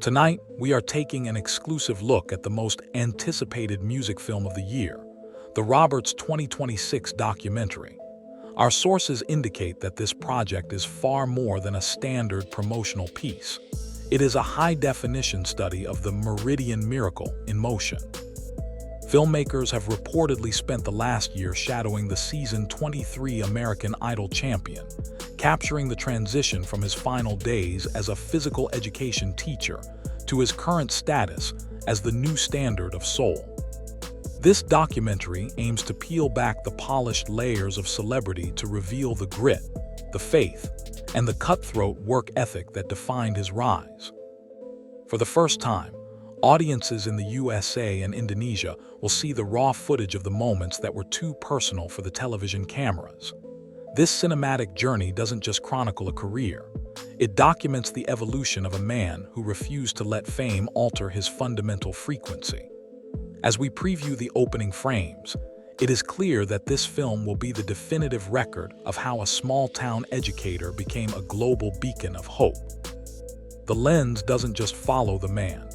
Tonight, we are taking an exclusive look at the most anticipated music film of the year, the Roberts 2026 documentary. Our sources indicate that this project is far more than a standard promotional piece. It is a high-definition study of the Meridian miracle in motion. Filmmakers have reportedly spent the last year shadowing the season 23 American Idol champion, capturing the transition from his final days as a physical education teacher to his current status as the new standard of soul. This documentary aims to peel back the polished layers of celebrity to reveal the grit, the faith, and the cutthroat work ethic that defined his rise. For the first time, audiences in the USA and Indonesia will see the raw footage of the moments that were too personal for the television cameras. This cinematic journey doesn't just chronicle a career. It documents the evolution of a man who refused to let fame alter his fundamental frequency. As we preview the opening frames, it is clear that this film will be the definitive record of how a small-town educator became a global beacon of hope. The lens doesn't just follow the man.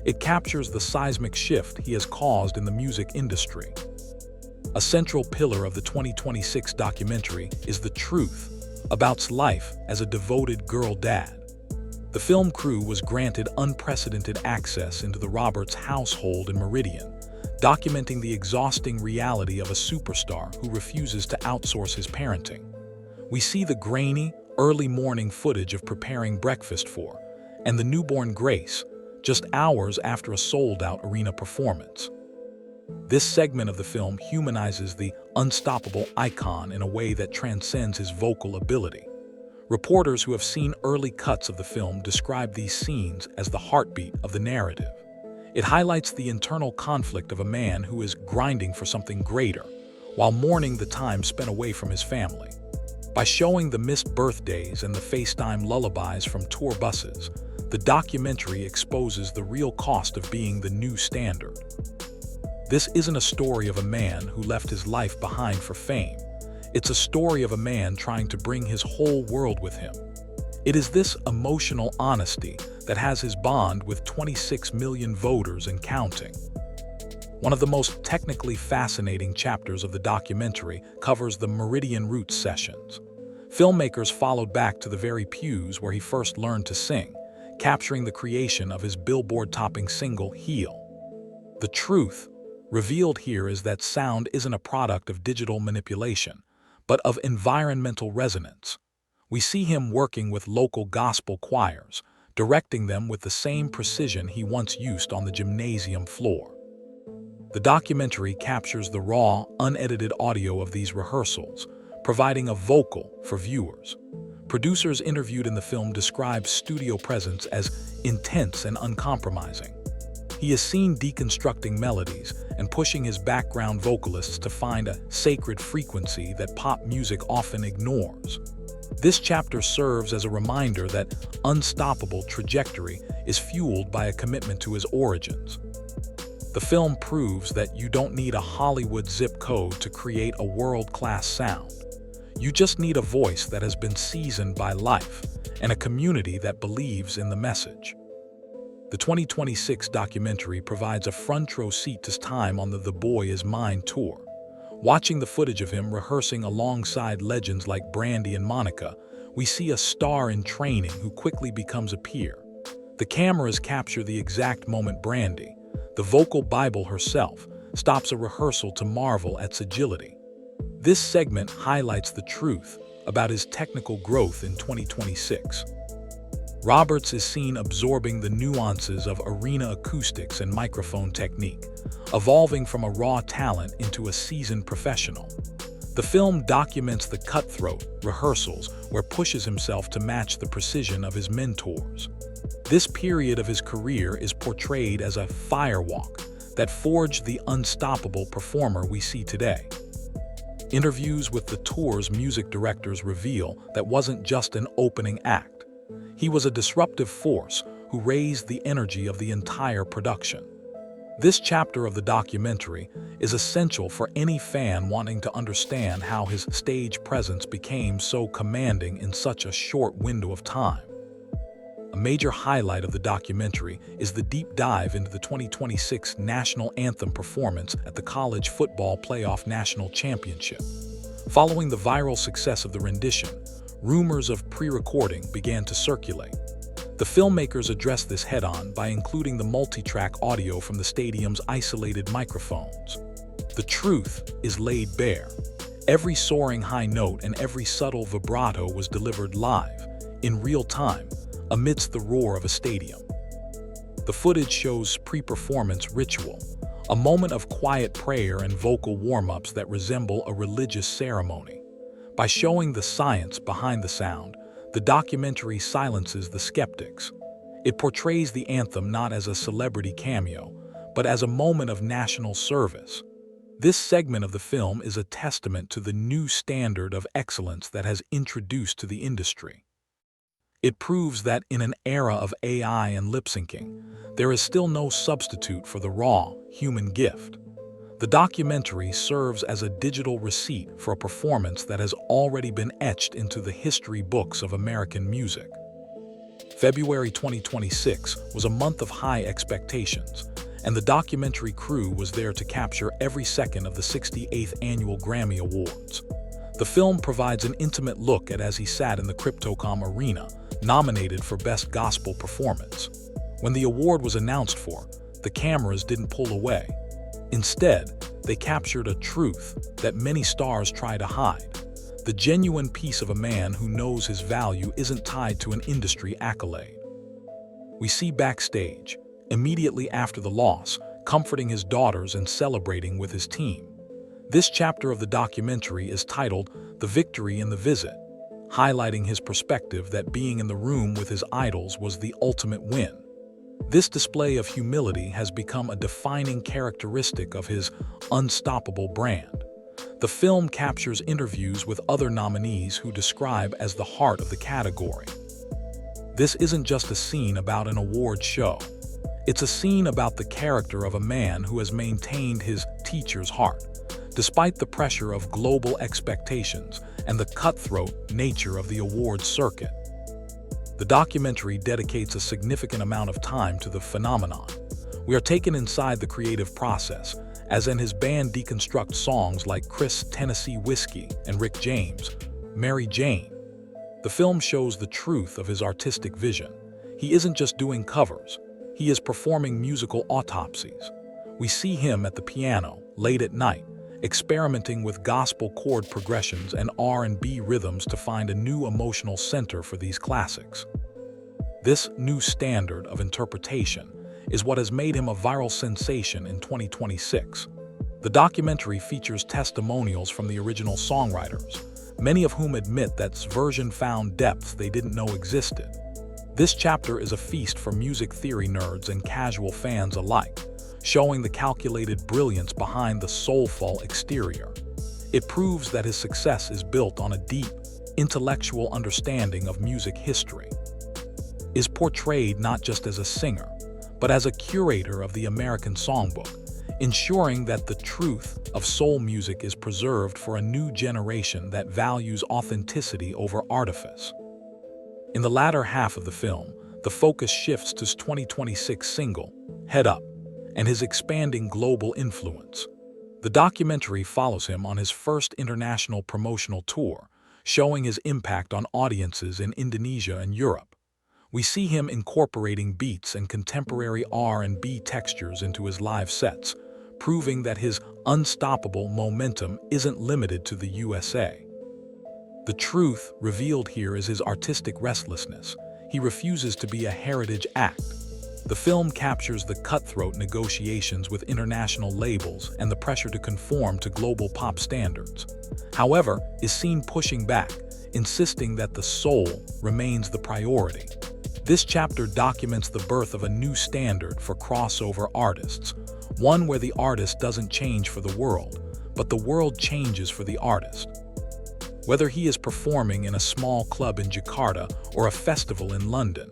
It captures the seismic shift he has caused in the music industry. A central pillar of the 2026 documentary is the truth about life as a devoted girl dad. The film crew was granted unprecedented access into the Roberts household in Meridian, documenting the exhausting reality of a superstar who refuses to outsource his parenting. We see the grainy, early morning footage of preparing breakfast for, and the newborn Grace, just hours after a sold-out arena performance. This segment of the film humanizes the unstoppable icon in a way that transcends his vocal ability. Reporters who have seen early cuts of the film describe these scenes as the heartbeat of the narrative. It highlights the internal conflict of a man who is grinding for something greater, while mourning the time spent away from his family. By showing the missed birthdays and the FaceTime lullabies from tour buses, the documentary exposes the real cost of being the new standard. This isn't a story of a man who left his life behind for fame. It's a story of a man trying to bring his whole world with him. It is this emotional honesty that has his bond with 26 million voters and counting. One of the most technically fascinating chapters of the documentary covers the Meridian Roots sessions. Filmmakers followed back to the very pews where he first learned to sing, capturing the creation of his Billboard-topping single, Heal. The truth revealed here is that sound isn't a product of digital manipulation, but of environmental resonance. We see him working with local gospel choirs, directing them with the same precision he once used on the gymnasium floor. The documentary captures the raw, unedited audio of these rehearsals, providing a vocal for viewers. Producers interviewed in the film describe studio presence as intense and uncompromising. He is seen deconstructing melodies and pushing his background vocalists to find a sacred frequency that pop music often ignores. This chapter serves as a reminder that unstoppable trajectory is fueled by a commitment to his origins. The film proves that you don't need a Hollywood zip code to create a world-class sound. You just need a voice that has been seasoned by life and a community that believes in the message. The 2026 documentary provides a front-row seat to time on the Boy Is Mine tour. Watching the footage of him rehearsing alongside legends like Brandy and Monica, we see a star in training who quickly becomes a peer. The cameras capture the exact moment Brandy, the vocal Bible herself, stops a rehearsal to marvel at his agility. This segment highlights the truth about his technical growth in 2026. Roberts is seen absorbing the nuances of arena acoustics and microphone technique, evolving from a raw talent into a seasoned professional. The film documents the cutthroat rehearsals where he pushes himself to match the precision of his mentors. This period of his career is portrayed as a firewalk that forged the unstoppable performer we see today. Interviews with the tour's music directors reveal that wasn't just an opening act. He was a disruptive force who raised the energy of the entire production. This chapter of the documentary is essential for any fan wanting to understand how his stage presence became so commanding in such a short window of time. A major highlight of the documentary is the deep dive into the 2026 National Anthem performance at the College Football Playoff National Championship. Following the viral success of the rendition, rumors of pre-recording began to circulate. The filmmakers addressed this head-on by including the multi-track audio from the stadium's isolated microphones. The truth is laid bare. Every soaring high note and every subtle vibrato was delivered live, in real time, amidst the roar of a stadium. The footage shows pre-performance ritual, a moment of quiet prayer and vocal warm-ups that resemble a religious ceremony. By showing the science behind the sound, the documentary silences the skeptics. It portrays the anthem not as a celebrity cameo, but as a moment of national service. This segment of the film is a testament to the new standard of excellence that has introduced to the industry. It proves that in an era of AI and lip-syncing, there is still no substitute for the raw, human gift. The documentary serves as a digital receipt for a performance that has already been etched into the history books of American music. February 2026 was a month of high expectations, and the documentary crew was there to capture every second of the 68th Annual Grammy Awards. The film provides an intimate look at as he sat in the Crypto.com arena, nominated for Best Gospel Performance. When the award was announced for, the cameras didn't pull away. Instead, they captured a truth that many stars try to hide: the genuine peace of a man who knows his value isn't tied to an industry accolade. We see backstage, immediately after the loss, comforting his daughters and celebrating with his team. This chapter of the documentary is titled "The Victory in the Visit," highlighting his perspective that being in the room with his idols was the ultimate win. This display of humility has become a defining characteristic of his unstoppable brand. The film captures interviews with other nominees who describe as the heart of the category. This isn't just a scene about an award show. It's a scene about the character of a man who has maintained his teacher's heart, despite the pressure of global expectations and the cutthroat nature of the awards circuit. The documentary dedicates a significant amount of time to the phenomenon. We are taken inside the creative process, as in his band deconstruct songs like Chris Tennessee Whiskey and Rick James' Mary Jane. The film shows the truth of his artistic vision. He isn't just doing covers, he is performing musical autopsies. We see him at the piano, late at night, experimenting with gospel chord progressions and R&B rhythms to find a new emotional center for these classics. This new standard of interpretation is what has made him a viral sensation in 2026. The documentary features testimonials from the original songwriters, many of whom admit that version found depths they didn't know existed. This chapter is a feast for music theory nerds and casual fans alike, showing the calculated brilliance behind the soulful exterior. It proves that his success is built on a deep, intellectual understanding of music history. Is portrayed not just as a singer, but as a curator of the American songbook, ensuring that the truth of soul music is preserved for a new generation that values authenticity over artifice. In the latter half of the film, the focus shifts to his 2026 single, Head Up, and his expanding global influence. The documentary follows him on his first international promotional tour, showing his impact on audiences in Indonesia and Europe. We see him incorporating beats and contemporary R&B textures into his live sets, proving that his unstoppable momentum isn't limited to the USA. The truth revealed here is his artistic restlessness. He refuses to be a heritage act. The film captures the cutthroat negotiations with international labels and the pressure to conform to global pop standards. However, is seen pushing back, insisting that the soul remains the priority. This chapter documents the birth of a new standard for crossover artists, one where the artist doesn't change for the world, but the world changes for the artist. Whether he is performing in a small club in Jakarta or a festival in London,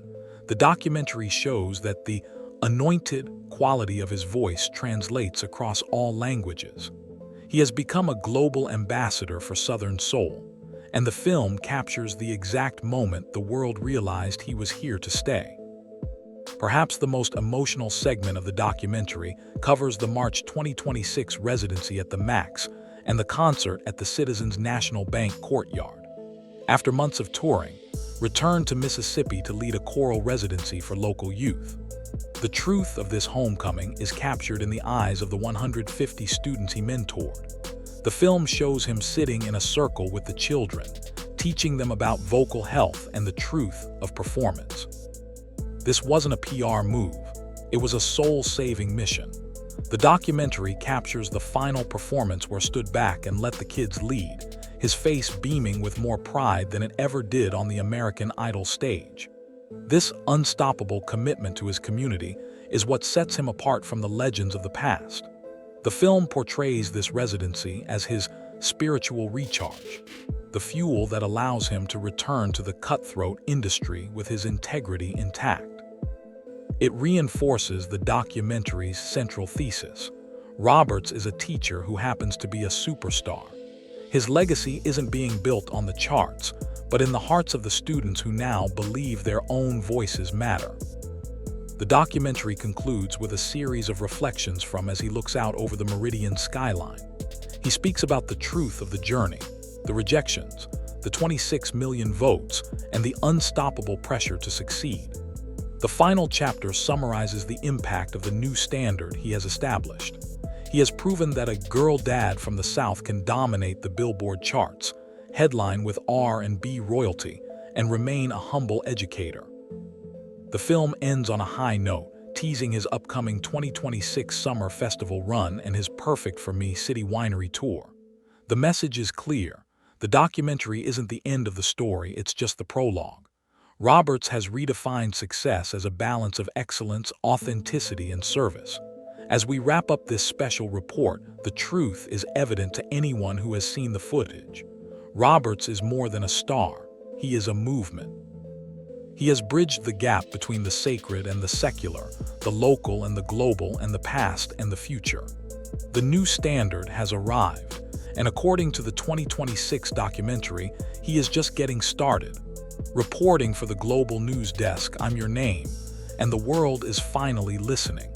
the documentary shows that the anointed quality of his voice translates across all languages. He has become a global ambassador for Southern Soul, and the film captures the exact moment the world realized he was here to stay. Perhaps the most emotional segment of the documentary covers the March 2026 residency at the Max and the concert at the Citizens National Bank courtyard. After months of touring, returned to Mississippi to lead a choral residency for local youth. The truth of this homecoming is captured in the eyes of the 150 students he mentored. The film shows him sitting in a circle with the children, teaching them about vocal health and the truth of performance. This wasn't a PR move, it was a soul-saving mission. The documentary captures the final performance where stood back and let the kids lead, his face beaming with more pride than it ever did on the American Idol stage. This unstoppable commitment to his community is what sets him apart from the legends of the past. The film portrays this residency as his spiritual recharge, the fuel that allows him to return to the cutthroat industry with his integrity intact. It reinforces the documentary's central thesis. Roberts is a teacher who happens to be a superstar. His legacy isn't being built on the charts, but in the hearts of the students who now believe their own voices matter. The documentary concludes with a series of reflections from as he looks out over the Meridian skyline. He speaks about the truth of the journey, the rejections, the 26 million votes, and the unstoppable pressure to succeed. The final chapter summarizes the impact of the new standard he has established. He has proven that a girl dad from the South can dominate the Billboard charts, headline with R&B royalty, and remain a humble educator. The film ends on a high note, teasing his upcoming 2026 summer festival run and his Perfect for Me City Winery tour. The message is clear. The documentary isn't the end of the story, it's just the prologue. Roberts has redefined success as a balance of excellence, authenticity, and service. As we wrap up this special report, the truth is evident to anyone who has seen the footage. Roberts is more than a star, he is a movement. He has bridged the gap between the sacred and the secular, the local and the global, and the past and the future. The new standard has arrived, and according to the 2026 documentary, he is just getting started. Reporting for the Global News Desk, I'm your name, and the world is finally listening.